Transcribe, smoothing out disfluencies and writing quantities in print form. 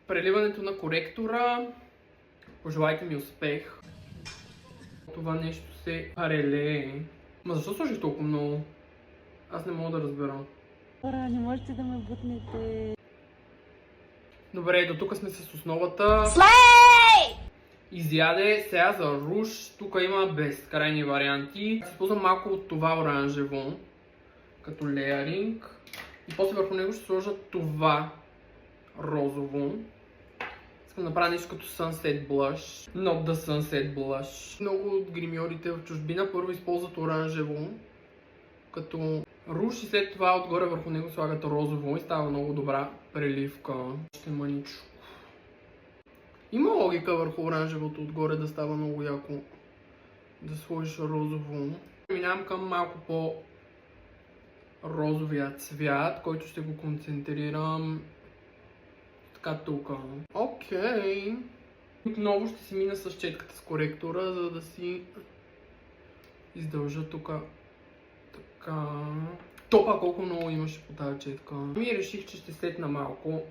преливането на коректора. Пожелайте ми успех. Това нещо се парелее. Ма защо сложих толкова много? Аз не мога да разбера. Хора, не можете да ме бутнете. Добре, до тук сме с основата. Изяде. Сега за руш. Тук има безкрайни варианти. Ще използвам малко от това оранжево, като леяринг. И после върху него ще сложа това розово. Искам да направя нещо като Sunset Blush. Not the Sunset Blush. Много от гримьорите в чужбина първо използват оранжево като руш и след това отгоре върху него слагат розово и става много добра преливка. Ще мъничко. Има логика върху оранжевото отгоре да става много яко да сложиш розово. Минавам към малко по-розовия цвят, който ще го концентрирам така тук. Окей. Отново ще си мина с четката с коректора, за да си издължа тук. Така. Топа колко много имаше по тази четка. И реших, че ще сетна малко.